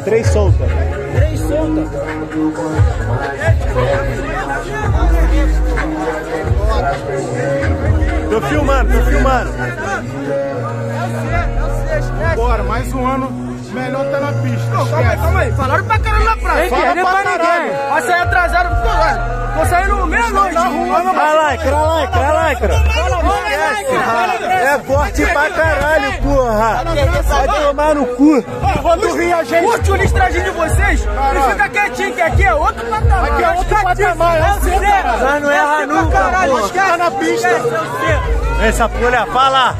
Três soltas. Três soltas. Tô filmando. Bora, mais um ano, melhor tá na pista. Calma aí. Falaram pra caramba na praia. Fala pra caralho. Vai sair atrasado. Tô saindo meia-noite. Lycra. É forte pra caralho, porra. Vai tomar no cu. Quando rir a gente... Curte o listradinho de vocês e fica quietinho, que aqui é outro patamar. Aqui é outro patamar, é você, cara. Mas não erra nunca, porra. Esquerra na pista. Essa folha, fala.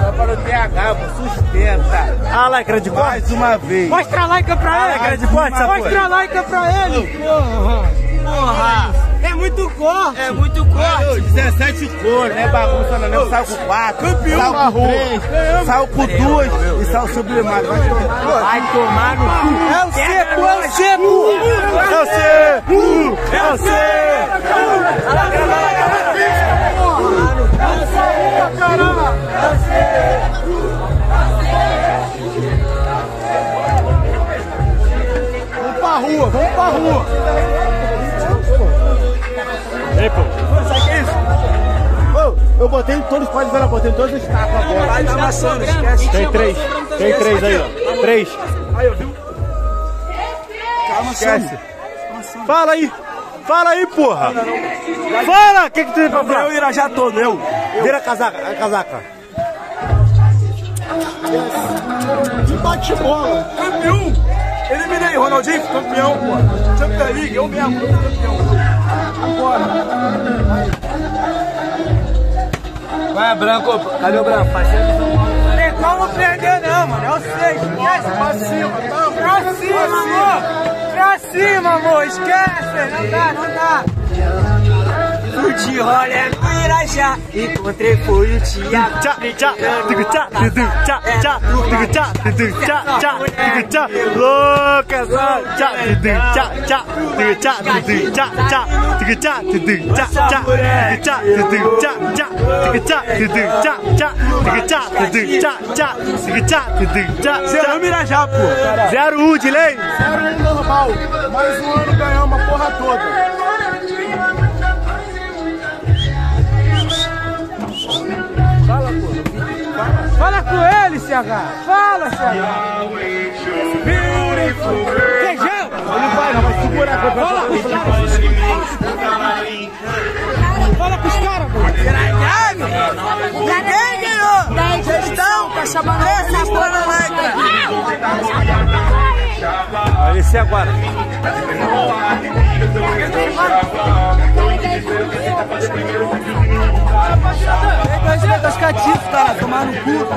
Só para o TH, sustenta. Ah, Lycra de corte. Mais uma vez. Mostra a Lycra pra ele. Lycra de corte, essa porra. Mostra a Lycra pra ele. Porra. É muito corte. É muito corte. 17 cores, né? Bagunça não, né? Saiu com 4, saiu com 3, saiu com 2 e saiu sublimado. Vai tomar no cu. É o seco, é o seco. Vamos pra rua. Ei, pô. Sabe o que é isso? Eu botei todos, pode ver, eu botei todos os tacos agora. Vai dar maçã, esquece. Tem três aí, ó. 3. Aí, viu? Calma, Esquece. Fala aí, porra. Fala, o que tu tem pra falar? Eu Irajá todo, eu. Vira a casaca. De bate-bola. Campeão. Eliminei Ronaldinho, campeão, pô. Champions League, eu mesmo, campeão. Agora. Vai, Branco. Cadê o Branco? Tem como perder não, mano. É o 6. Esquece. Pra cima, tá? Pra cima, amor. Esquece. Não dá. Fui de rolê no Irajá, encontrei foi o Thiago. Louca, Irajá, pô. 0-1 de lei. 0-1 normal. Mais um ano ganhamos a porra toda. Fala com ele, CH. Fala, CH. Feijão. Ele vai segurar a coisa. Fala com os caras, pô. Ninguém ganhou. Vocês estão chamando essa porra da Lycra. Vai descer agora. Os cativos, cara, tomar no cu.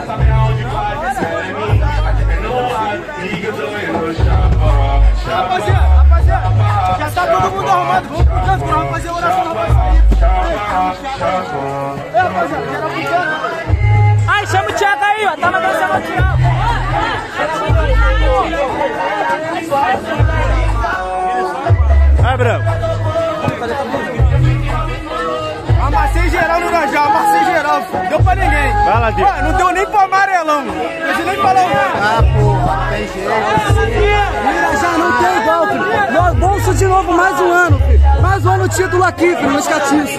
Rapaziada, já tá todo mundo arrumado. Vamos pro canto, vamos fazer oração na voz. Rapaziada, já era pro canto. Ai, chama o Thiago aí, ó. Tá na dança do Thiago. Vai, Branco. Amassei geral no Irajá, amassei geral. Deu pra ninguém. Vai lá, Deus. Não deu nem pro amarelão. Não deixa nem falar o nome. Ah, porra, tem jeito. Irajá não tem igual, filho. Bolso de novo, mais um ano, filho. Mais um ano título aqui, filho, nos catiços.